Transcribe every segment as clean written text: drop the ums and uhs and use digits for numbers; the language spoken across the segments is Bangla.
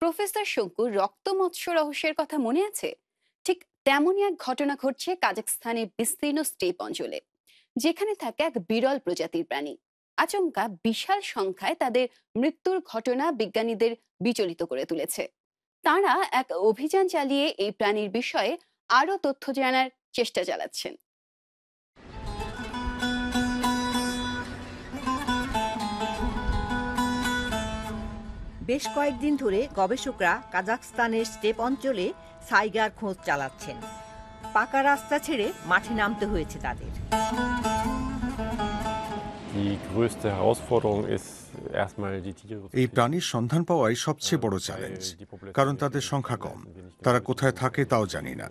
প্রফেসর শঙ্কুর রক্ত মৎস্য রহস্যের কথা মনে আছে? ঠিক তেমনই এক ঘটনা ঘটছে কাজাখস্তানের বিস্তীর্ণ স্টেপ অঞ্চলে, যেখানে থাকে এক বিরল প্রজাতির প্রাণী। আচমকা বিশাল সংখ্যায় তাদের মৃত্যুর ঘটনা বিজ্ঞানীদের বিচলিত করে তুলেছে। তারা এক অভিযান চালিয়ে এই প্রাণীর বিষয়ে আরো তথ্য জানার চেষ্টা চালাচ্ছেন। বেশ কয়েকদিন ধরে গবেষকরা কাজাখস্তানের স্টেপ অঞ্চলে সাইগার খোঁজ চালাচ্ছেন। পাকা রাস্তা ছেড়ে মাঠে নামতে হয়েছে তাদের। এই প্রাণীর সন্ধান পাওয়াই সবচেয়ে বড় চ্যালেঞ্জ, কারণ তাদের সংখ্যা কম। তারা কোথায় থাকে তাও জানি না।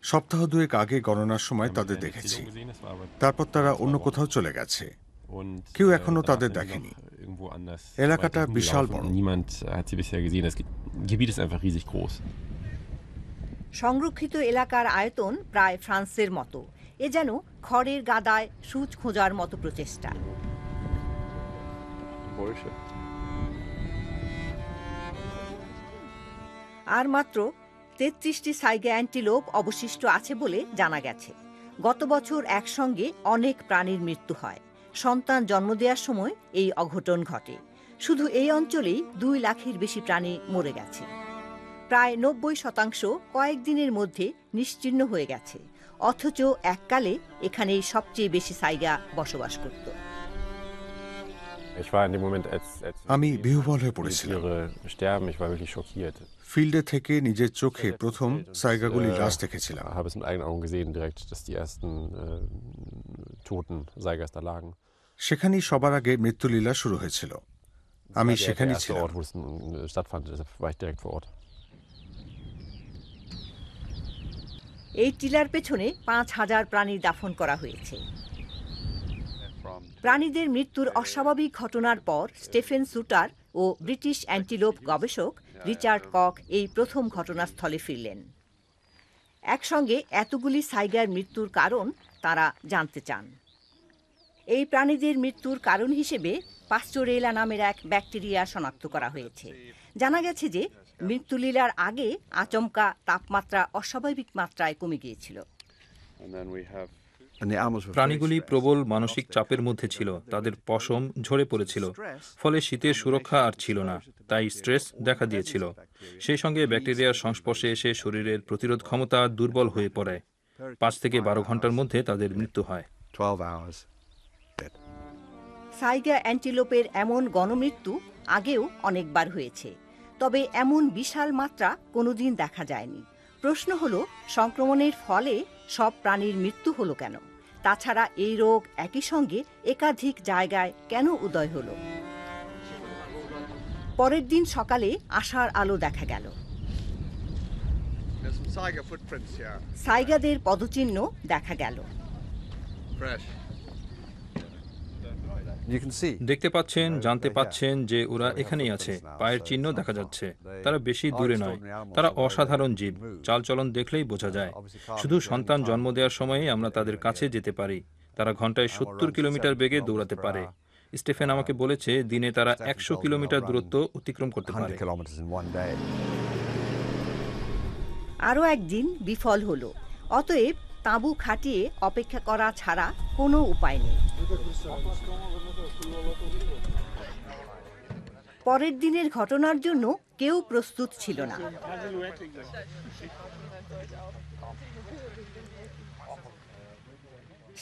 সপ্তাহ দুয়েক আগে গণনার সময় তাদের দেখেছি, তারপর তারা অন্য কোথাও চলে গেছে। কেউ এখনো তাদের দেখেনি। এলাকাটা বিশাল বড়। সংরক্ষিত এলাকার আয়তন প্রায় ফ্রান্সের মতো। এ যেন খড়ের গাদায় সূচ খোঁজার মতো প্রচেষ্টা। আর মাত্র ৩৩টি সাইগা অ্যান্টিলোপ অবশিষ্ট আছে বলে জানা গেছে। গত বছর একসঙ্গে অনেক প্রাণীর মৃত্যু হয়। সন্তান জন্ম দেওয়ার সময় এই অঘটন ঘটে। শুধু এই অঞ্চলেই ২ লাখের বেশি প্রাণী মরে গেছে। প্রায় ৯০% কয়েকদিনের মধ্যে নিশ্চিহ্ন হয়ে গেছে, অথচ এককালে এখানেই সবচেয়ে বেশি সাইগা বসবাস করত। আমি বিহ্বল হয়ে পড়েছিলাম। ফিল্ডে থেকে নিজের চোখে প্রথম সাইগাগুলির লাশ দেখেছিলাম। সেখানেই সবার আগে মৃত্যুলীলা শুরু হয়েছিল। আমি সেখানেই ছিলাম। এই টিলার পেছনে ৫,০০০ প্রাণী দাফন করা হয়েছে। প্রাণীদের মৃত্যুর অস্বাভাবিক ঘটনার পর স্টেফেন সুটার ও ব্রিটিশ অ্যান্টিলোপ গবেষক রিচার্ড কক এই প্রথম ঘটনাস্থলে ফিরলেন। একসঙ্গে এতগুলি সাইগার মৃত্যুর কারণ তারা জানতে চান। এই প্রাণীদের মৃত্যুর কারণ হিসেবে পাস্টোরেলা নামের এক ব্যাকটেরিয়া শনাক্ত করা হয়েছে। জানা গেছে যে মৃত্যুলীলার আগে আচমকা তাপমাত্রা অস্বাভাবিক মাত্রায় কমে গিয়েছিল। প্রাণীগুলি প্রবল মানসিক চাপের মধ্যে ছিল, তাদের পশম ঝরে পড়েছিল, ফলে শীতের সুরক্ষা আর ছিল না, তাই স্ট্রেস দেখা দিয়েছিল। সেই সঙ্গে ব্যাকটেরিয়ার সংস্পর্শে এসে শরীরের প্রতিরোধ ক্ষমতা দুর্বল হয়ে পড়ে। ৫ থেকে ১২ ঘন্টার মধ্যে তাদের মৃত্যু হয়। সাইগা অ্যান্টিলোপের এমন গণমৃত্যু আগেও অনেকবার হয়েছে, তবে এমন বিশাল মাত্রা কোনোদিন দেখা যায়নি। প্রশ্ন হলো, সংক্রমণের ফলে সব প্রাণীর মৃত্যু হলো কেন? তাছাড়া এই রোগ একই সঙ্গে একাধিক জায়গায় কেন উদয় হলো? পরের দিন সকালে আশার আলো দেখা গেল। সাইগাদের পদচিহ্ন দেখা গেল। দেখতে পাচ্ছেন, জানতে পাচ্ছেন যে ওরা এখানেই আছে। পায়ের চিহ্ন দেখা যাচ্ছে। তারা বেশি দূরে নয়। তারা অসাধারণ জীব। চালচলন দেখলেই বোঝা যায়। শুধু সন্তান জন্ম দেওয়ার সময়ে আমরা তাদের কাছে যেতে পারি। তারা ঘন্টায় ৭০ কিলোমিটার বেগে দৌড়াতে পারে। স্টেফেন আমাকে বলেছে দিনে তারা ১০০ কিলোমিটার দূরত্ব অতিক্রম করতে পারে। আরও একদিন বিফল হলো। অতএব তাঁবু খাটিয়ে অপেক্ষা করা ছাড়া কোনো উপায় নেই। পরের দিনের ঘটনার জন্য কেউ প্রস্তুত ছিল না।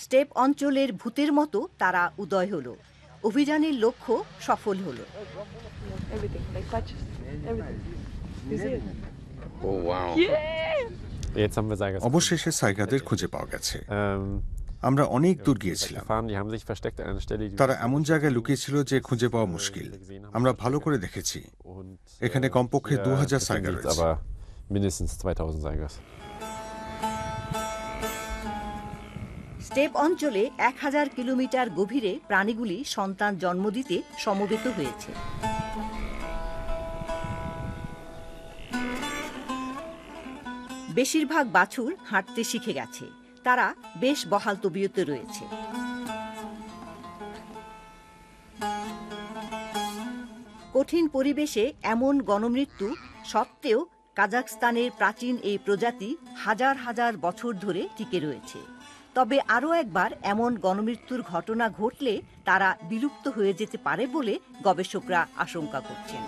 স্টেপ অঞ্চলের ভূতের মতো তারা উদয় হলো। অভিযানের লক্ষ্য সফল হলো। অবশেষে সাইগাদের খুঁজে পাওয়া গেছে। আমরা অনেক দূর গিয়েছিলাম। তারা এমন জায়গায় লুকিয়েছিল যে খুঁজে পাওয়া মুশকিল। আমরা ভালো করে দেখেছি, এখানে কমপক্ষে ২,০০০ সাইগা রয়েছে। স্টেপ অঞ্চলে ১,০০০ কিলোমিটার গভীরে প্রাণীগুলি সন্তান জন্ম দিতে সমবেত হয়েছে। বেশিরভাগ বাছুর হাঁটতে শিখে গেছে। তারা বেশ বহাল তবিয়তে রয়েছে। কঠিন পরিবেশে এমন গণমৃত্যু সত্ত্বেও কাজাখস্তানের প্রাচীন এই প্রজাতি হাজার হাজার বছর ধরে টিকে রয়েছে। তবে আরও একবার এমন গণমৃত্যুর ঘটনা ঘটলে তারা বিলুপ্ত হয়ে যেতে পারে বলে গবেষকরা আশঙ্কা করছেন।